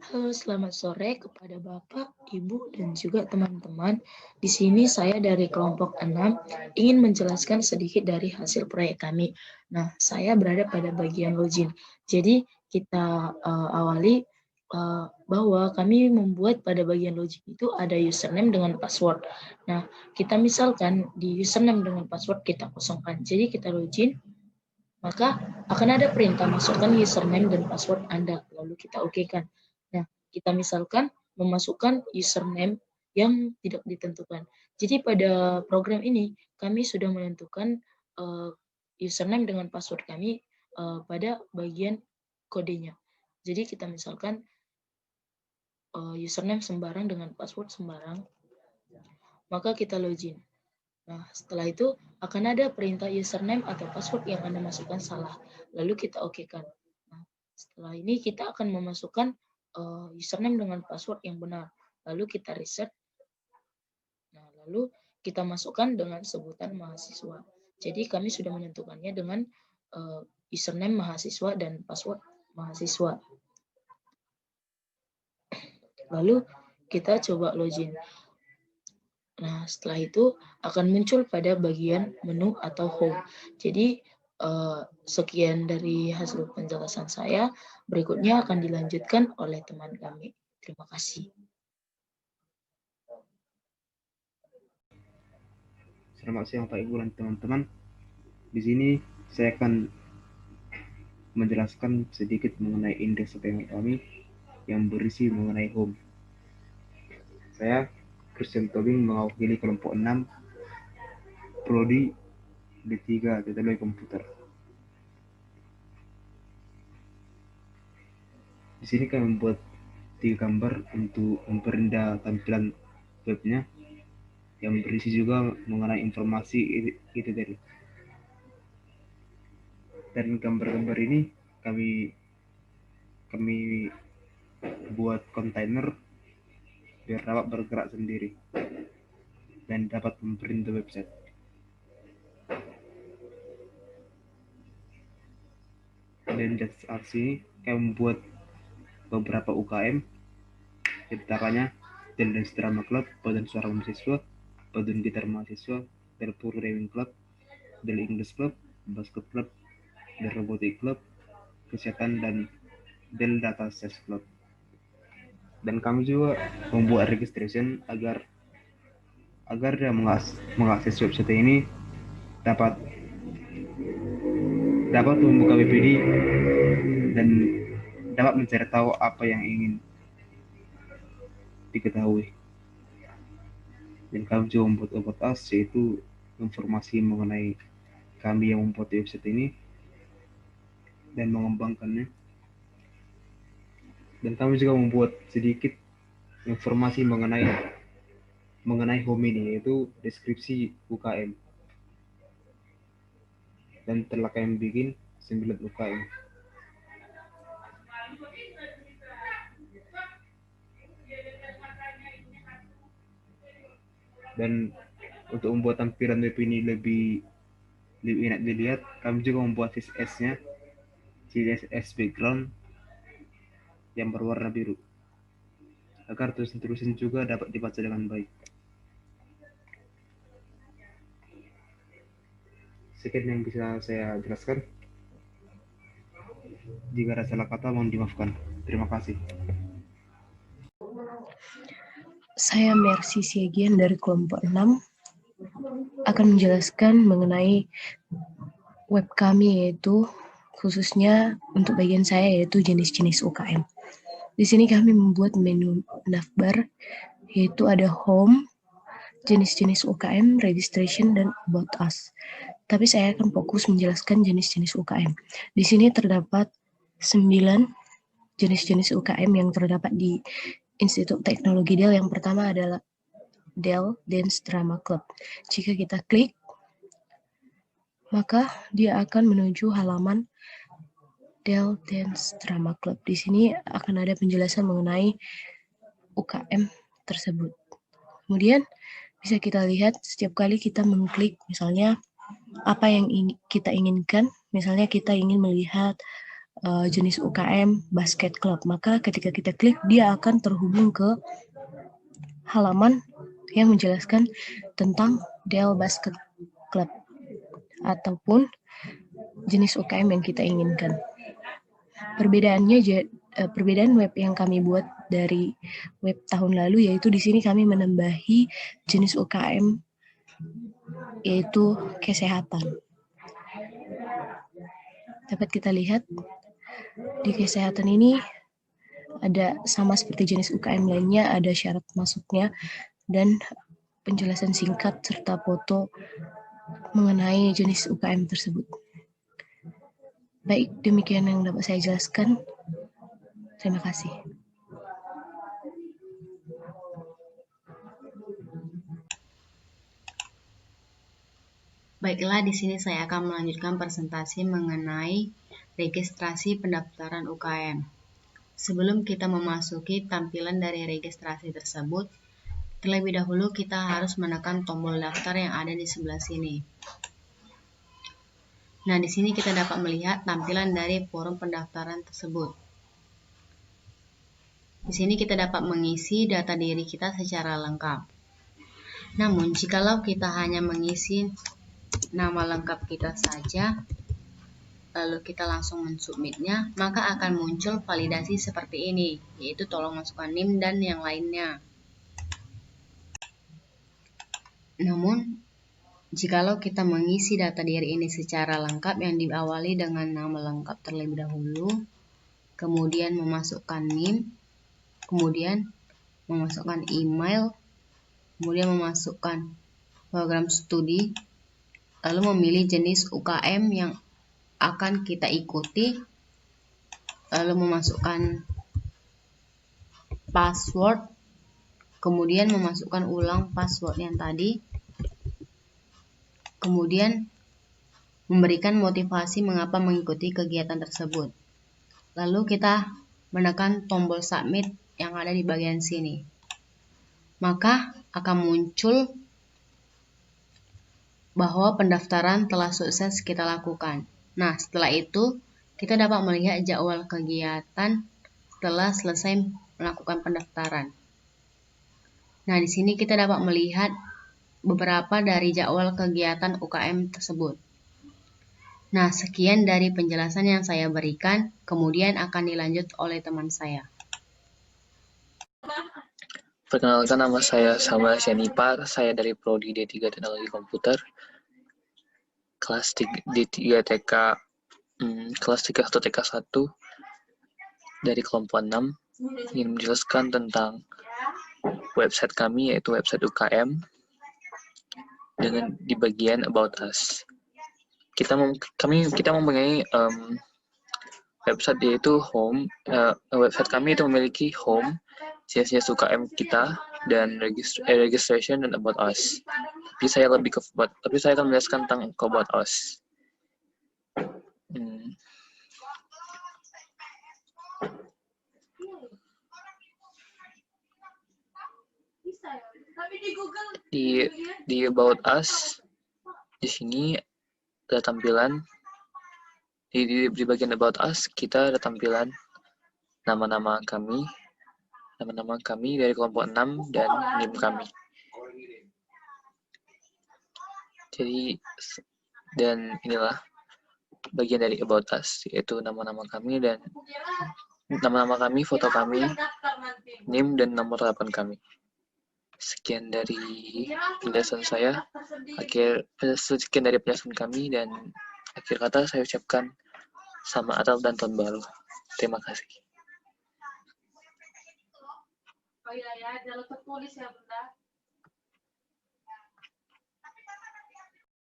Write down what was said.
Halo, selamat sore kepada Bapak, Ibu, dan juga teman-teman. Di sini saya dari kelompok 6 ingin menjelaskan sedikit dari hasil proyek kami. Nah, saya berada pada bagian login. Jadi, kita awali bahwa kami membuat pada bagian login itu ada username dengan password. Nah, kita misalkan di username dengan password kita kosongkan. Jadi, kita login, maka akan ada perintah masukkan username dan password Anda, lalu kita okekan. Nah, kita misalkan memasukkan username yang tidak ditentukan. Jadi pada program ini kami sudah menentukan username dengan password kami pada bagian kodenya. Jadi kita misalkan username sembarang dengan password sembarang, maka kita login. Nah, setelah itu akan ada perintah username atau password yang Anda masukkan salah. Lalu kita okekan. Nah, setelah ini kita akan memasukkan username dengan password yang benar. Lalu kita reset. Nah, lalu kita masukkan dengan sebutan mahasiswa. Jadi kami sudah menentukannya dengan username mahasiswa dan password mahasiswa. Lalu kita coba login. Nah, setelah itu akan muncul pada bagian menu atau home. Jadi, sekian dari hasil penjelasan saya. Berikutnya akan dilanjutkan oleh teman kami. Terima kasih. Selamat siang Pak Ibu dan teman-teman. Di sini saya akan menjelaskan sedikit mengenai indeks payment kami yang berisi mengenai home. Saya Christian Tobing mewakili kelompok 6 Prodi D3 Teknologi Komputer. Di sini kami membuat 3 gambar untuk memperindah tampilan webnya yang berisi juga mengenai informasi itu tadi. Dan gambar-gambar ini kami buat kontainer biar dapat bergerak sendiri dan dapat memprint website. Dan dari aksi ini kami membuat beberapa UKM, diantaranya Del Dance Drama Club, Paduan Suara Mahasiswa, Paduan Gitar Mahasiswa, Del Puru Rowing Club, Del English Club, Basket Club, Del Robotic Club, Kesehatan, dan Del Data Science Club. Dan kami juga membuat registration agar dia mengakses website ini dapat membuka WPD dan dapat mencari tahu apa yang ingin diketahui. Dan kami juga membuat about us, yaitu informasi mengenai kami yang membuat website ini dan mengembangkannya. Dan kami juga membuat sedikit informasi mengenai home ini, yaitu deskripsi UKM. Dan telah kami bikin 9 UKM. Dan untuk membuat tampilan web ini lebih enak dilihat, kami juga membuat CSS-nya, CSS background yang berwarna biru, agar tulisan-tulisan juga dapat dibaca dengan baik. Sekian yang bisa saya jelaskan. Jika ada salah kata, mohon dimaafkan. Terima kasih. Saya Mercy Siagian dari kelompok 6 akan menjelaskan mengenai web kami, yaitu khususnya untuk bagian saya yaitu jenis-jenis UKM. Di sini kami membuat menu navbar, yaitu ada home, jenis-jenis UKM, registration, dan about us. Tapi saya akan fokus menjelaskan jenis-jenis UKM. Di sini terdapat 9 jenis-jenis UKM yang terdapat di Institut Teknologi Del. Yang pertama adalah Del Dance Drama Club. Jika kita klik, maka dia akan menuju halaman Del Dance Drama Club. Di sini akan ada penjelasan mengenai UKM tersebut. Kemudian bisa kita lihat setiap kali kita mengklik, misalnya apa yang kita inginkan, misalnya kita ingin melihat jenis UKM basket club. Maka ketika kita klik, dia akan terhubung ke halaman yang menjelaskan tentang DL Basket Club ataupun jenis UKM yang kita inginkan. Perbedaan web yang kami buat dari web tahun lalu yaitu di sini kami menambahi jenis UKM yaitu kesehatan. Dapat kita lihat di kesehatan ini ada sama seperti jenis UKM lainnya, ada syarat masuknya dan penjelasan singkat serta foto mengenai jenis UKM tersebut. Baik, demikian yang dapat saya jelaskan. Terima kasih. Baiklah, di sini saya akan melanjutkan presentasi mengenai registrasi pendaftaran UKM. Sebelum kita memasuki tampilan dari registrasi tersebut, terlebih dahulu kita harus menekan tombol daftar yang ada di sebelah sini. Nah, di sini kita dapat melihat tampilan dari forum pendaftaran tersebut. Di sini kita dapat mengisi data diri kita secara lengkap. Namun, jikalau kita hanya mengisi nama lengkap kita saja, lalu kita langsung mensubmitnya, maka akan muncul validasi seperti ini, yaitu tolong masukkan NIM dan yang lainnya. Namun, jikalau kita mengisi data diri ini secara lengkap yang diawali dengan nama lengkap terlebih dahulu, kemudian memasukkan NIM, kemudian memasukkan email, kemudian memasukkan program studi, lalu memilih jenis UKM yang akan kita ikuti, lalu memasukkan password, kemudian memasukkan ulang password yang tadi, kemudian memberikan motivasi mengapa mengikuti kegiatan tersebut. Lalu kita menekan tombol submit yang ada di bagian sini. Maka akan muncul bahwa pendaftaran telah sukses kita lakukan. Nah, setelah itu kita dapat melihat jadwal kegiatan setelah selesai melakukan pendaftaran. Nah, di sini kita dapat melihat beberapa dari jadwal kegiatan UKM tersebut. Nah, sekian dari penjelasan yang saya berikan, kemudian akan dilanjut oleh teman saya. Perkenalkan, nama saya Samuel Sianipar, saya dari Prodi D3 Teknologi Komputer, kelas D3 TK, kelas 3 atau TK 1 dari kelompok 6, ingin menjelaskan tentang website kami, yaitu website UKM, dengan di bagian About Us. Kita mempunyai website yaitu home. Website kami itu memiliki home, jenis UKM kita, dan registration dan About Us. Tapi saya akan menjelaskan tentang About Us. Di About Us, di sini ada tampilan di bagian About Us, kita ada tampilan nama-nama kami dari kelompok 6 dan NIM kami. Jadi, dan inilah bagian dari About Us, yaitu nama-nama kami, foto kami, NIM, dan nomor telepon kami. Sekian dari penjelasan saya. Sekian dari penjelasan kami, dan akhir kata saya ucapkan selamat Natal dan Tahun Baru. Terima kasih. Oh iya ya, jangan lupa tulis ya Bunda.